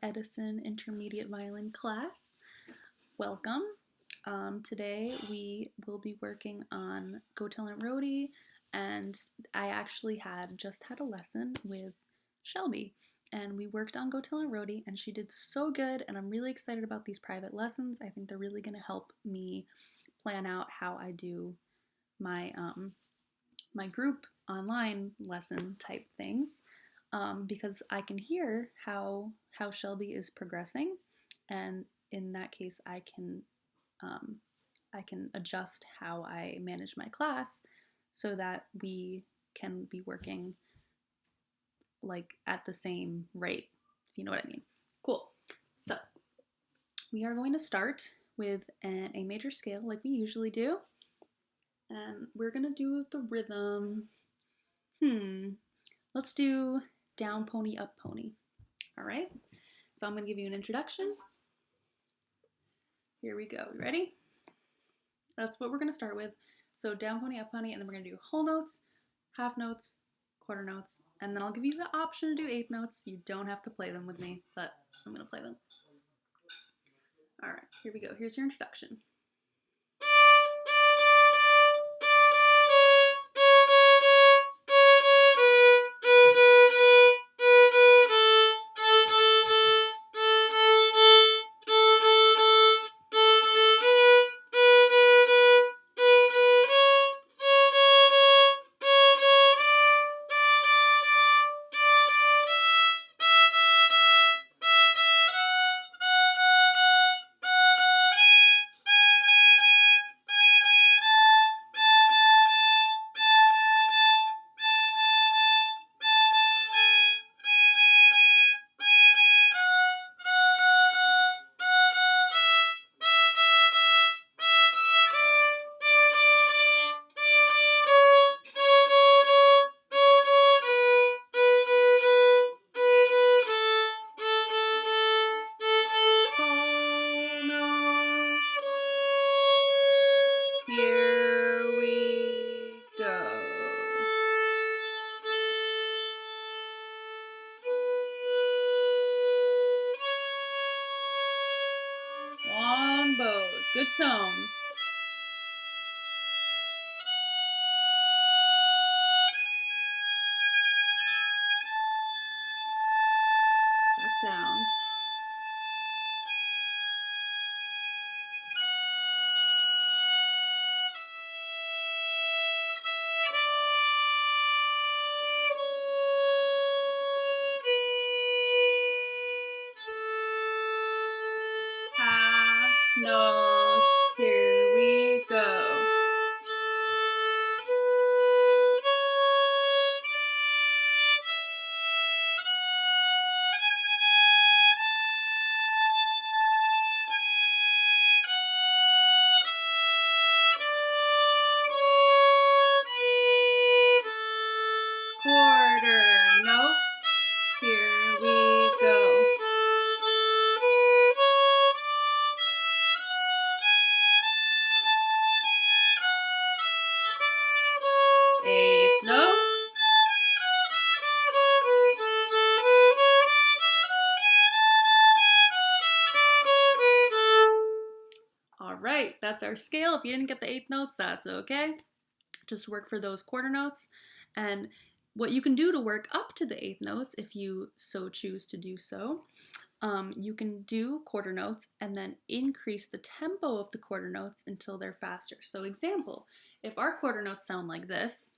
Edison Intermediate Violin class. Welcome. Today we will be working on Go Talent Roadie, and I actually just had a lesson with Shelby, and we worked on Go Talent Roadie, and she did so good, and I'm really excited about these private lessons. I think they're really going to help me plan out how I do my my group online lesson type things. Because I can hear how Shelby is progressing, and in that case, um, I can adjust how I manage my class so that we can be working like at the same rate, if you know what I mean. Cool. So we are going to start with an A major scale like we usually do, and we're gonna do the rhythm. Let's do down pony, up pony. All right, so I'm going to give you an introduction. Here we go. You ready? That's what we're going to start with. So down pony, up pony, and then we're going to do whole notes, half notes, quarter notes, and then I'll give you the option to do eighth notes. You don't have to play them with me, but I'm going to play them. All right, here we go. Here's your introduction. Here we go. Long bows, good tone. Back down. Half notes, here we go. Quarter note, here we go. Eighth notes. All right, that's our scale. If you didn't get the eighth notes, that's okay. Just work for those quarter notes. And what you can do to work up to the eighth notes, if you so choose to do so, you can do quarter notes and then increase the tempo of the quarter notes until they're faster. So example, if our quarter notes sound like this,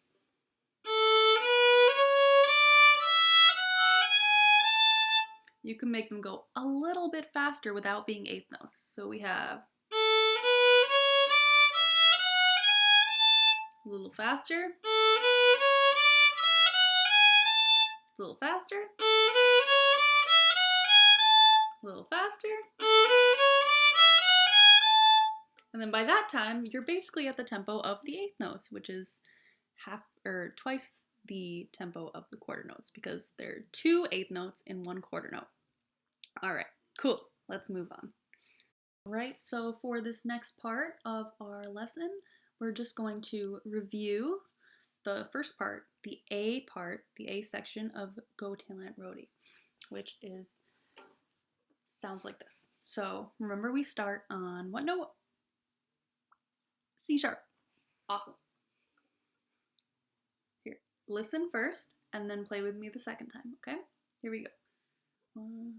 you can make them go a little bit faster without being eighth notes. So we have a little faster, a little faster, a little faster, and then by that time, you're basically at the tempo of the eighth notes, which is half or twice the tempo of the quarter notes because there are two eighth notes in one quarter note. All right, cool. Let's move on. All right, so for this next part of our lesson, we're just going to review the first part, the A section of Go Talent Roadie, which is sounds like this. So remember, we start on what note? C sharp. Awesome. Here, listen first and then play with me the second time, okay? Here we go. 1.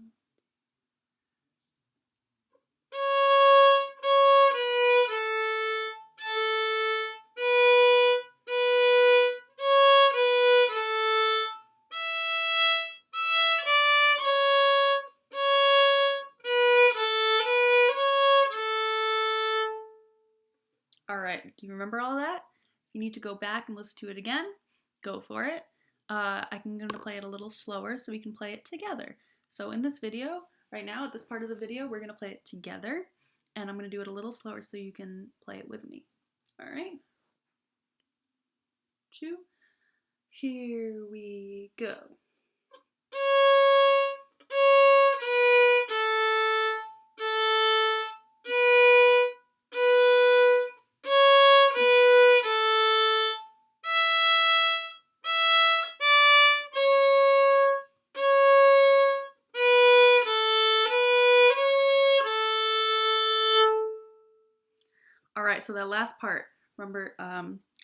All right, do you remember all that? If you need to go back and listen to it again, go for it. I'm going to play it a little slower so we can play it together. So in this video, right now, at this part of the video, we're going to play it together, and I'm going to do it a little slower so you can play it with me. All right? 2. Here we go. All right, so that last part, remember,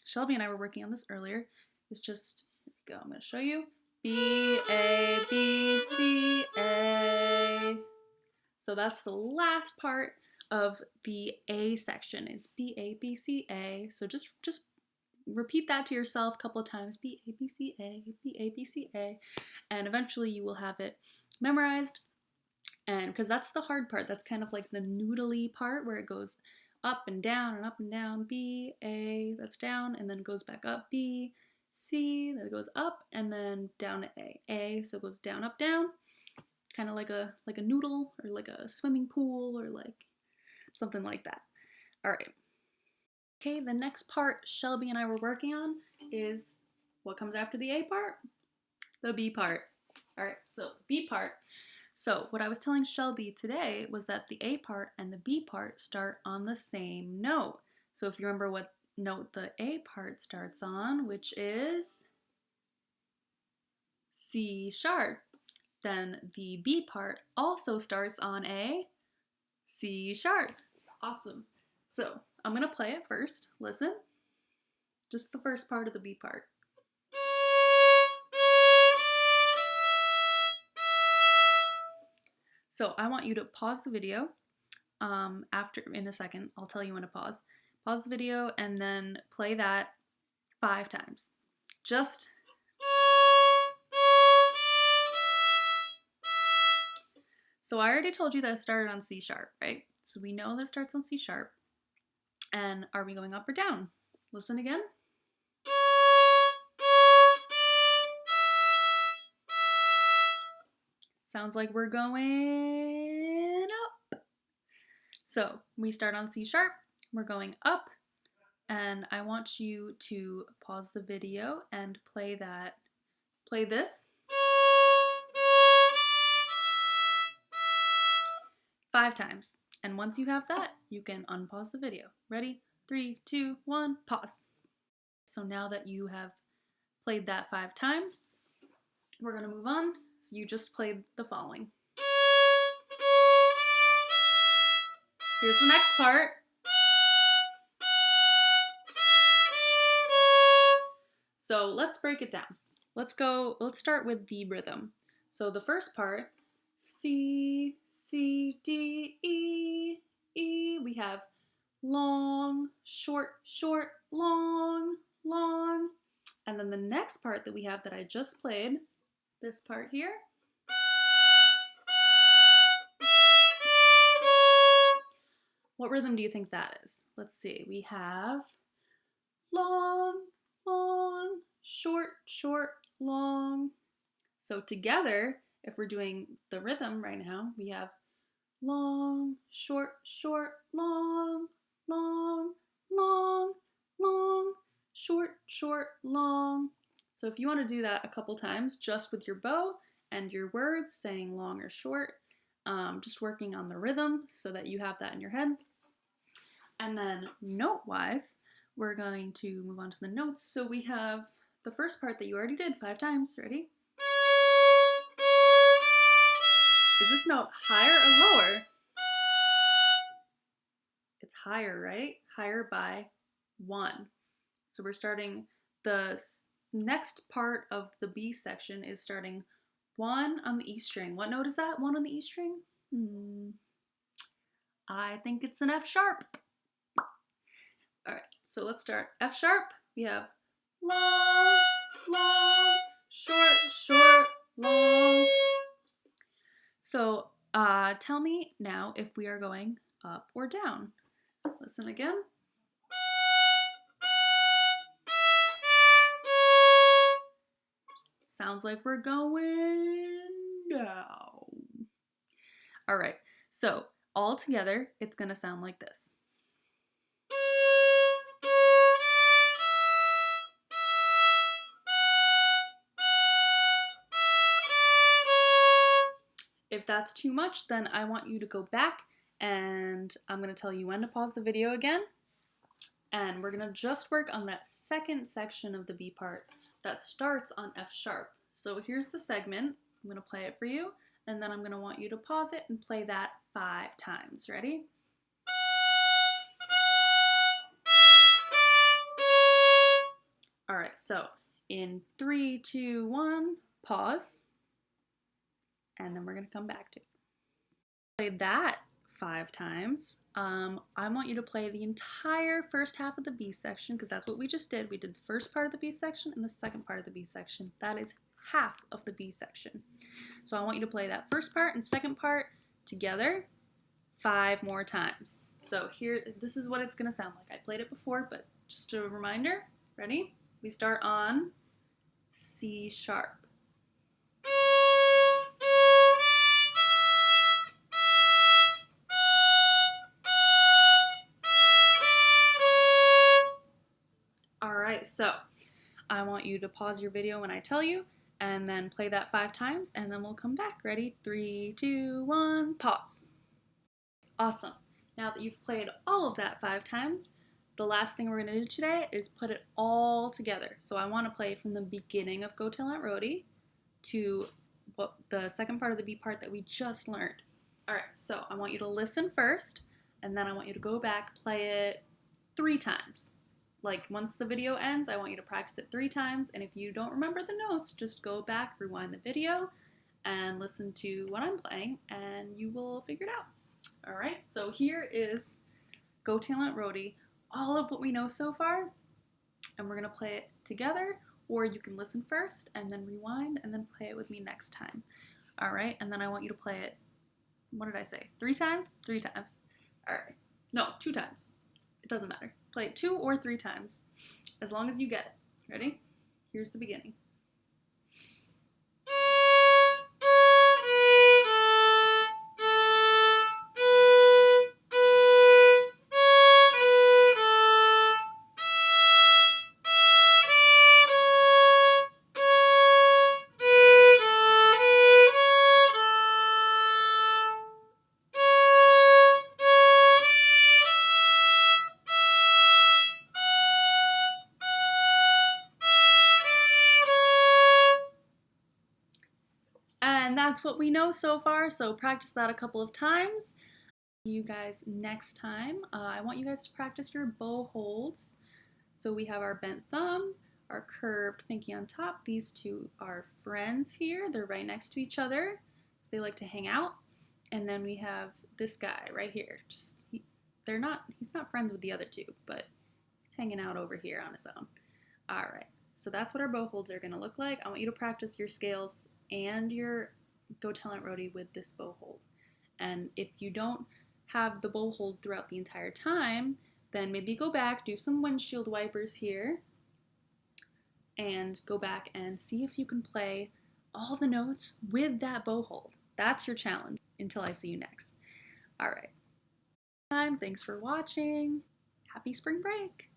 Shelby and I were working on this earlier. It's just, here we go, I'm going to show you. B, A, B, C, A. So that's the last part of the A section is B, A, B, C, A. So just repeat that to yourself a couple of times. B, A, B, C, A, B, A, B, C, A. And eventually you will have it memorized. And because that's the hard part. That's kind of like the noodly part where it goes up and down, B, A, that's down, and then goes back up, B, C, then it goes up, and then down to A, so it goes down, up, down, kind of like a noodle, or like a swimming pool, or like something like that. All right. Okay, the next part Shelby and I were working on is what comes after the A part? The B part. All right, so the B part. So what I was telling Shelby today was that the A part and the B part start on the same note. So if you remember what note the A part starts on, which is C sharp, then the B part also starts on a C sharp. Awesome. So I'm going to play it first. Listen. Just the first part of the B part. So I want you to pause the video. In a second, I'll tell you when to pause. Pause the video and then play that 5 times. Just so I already told you that it started on C sharp, right? So we know that it starts on C sharp. And are we going up or down? Listen again. Sounds like we're going up. So we start on C sharp, we're going up, and I want you to pause the video and play this 5 times. And once you have that, you can unpause the video. Ready? 3, 2, 1, pause. So now that you have played that 5 times, we're gonna move on. So you just played the following. Here's the next part. So let's break it down. Let's start with the rhythm. So the first part, C, C, D, E, E. We have long, short, short, long, long. And then the next part that we have that I just played, this part here. What rhythm do you think that is? Let's see. We have long, long, short, short, long. So together, if we're doing the rhythm right now, we have long, short, short, long, long, long, long, short, short, long. So if you want to do that a couple times just with your bow and your words saying long or short, just working on the rhythm so that you have that in your head. And then note-wise, we're going to move on to the notes. So we have the first part that you already did 5 times. Ready? Is this note higher or lower? It's higher, right? Higher by 1. So we're starting, the next part of the B section is starting 1 on the E string. What note is that? 1 on the E string? I think it's an F sharp. All right, so let's start F sharp. We have long, long, short, short, long. So tell me now if we are going up or down. Listen again. Sounds like we're going down. All right, so all together, it's gonna sound like this. If that's too much, then I want you to go back and I'm gonna tell you when to pause the video again. And we're gonna just work on that second section of the B part that starts on F sharp. So here's the segment. I'm gonna play it for you, and then I'm gonna want you to pause it and play that 5 times. Ready? All right, so in 3, 2, 1, pause, and then we're gonna come back to it. Play that 5 times. I want you to play the entire first half of the B section because that's what we just did. We did the first part of the B section and the second part of the B section. That is half of the B section. So I want you to play that first part and second part together 5 more times. So here, this is what it's gonna sound like. I played it before, but just a reminder. Ready? We start on C sharp. Alright, so I want you to pause your video when I tell you, and then play that 5 times, and then we'll come back. Ready? 3, 2, 1, pause. Awesome. Now that you've played all of that 5 times, the last thing we're going to do today is put it all together. So I want to play from the beginning of Go Tell Aunt Rhody to the second part of the B part that we just learned. Alright, so I want you to listen first, and then I want you to go back, play it 3 times. Like, once the video ends, I want you to practice it 3 times, and if you don't remember the notes, just go back, rewind the video, and listen to what I'm playing, and you will figure it out. Alright, so here is Go Tell Aunt Rhody, all of what we know so far, and we're going to play it together, or you can listen first, and then rewind, and then play it with me next time. Alright, and then I want you to play it, what did I say, 3 times? 3 times. Alright, no, 2 times. It doesn't matter. Play it 2 or 3 times, as long as you get it. Ready? Here's the beginning. And that's what we know so far, so practice that a couple of times. See you guys next time. I want you guys to practice your bow holds. So we have our bent thumb, our curved pinky on top. These two are friends here. They're right next to each other, so they like to hang out. And then we have this guy right here. He's not friends with the other two, but he's hanging out over here on his own. All right, so that's what our bow holds are gonna look like. I want you to practice your scales and your Go Tell Aunt Rhody with this bow hold. And if you don't have the bow hold throughout the entire time, then maybe go back, do some windshield wipers here, and go back and see if you can play all the notes with that bow hold. That's your challenge until I see you next. All right. Thanks for watching. Happy spring break.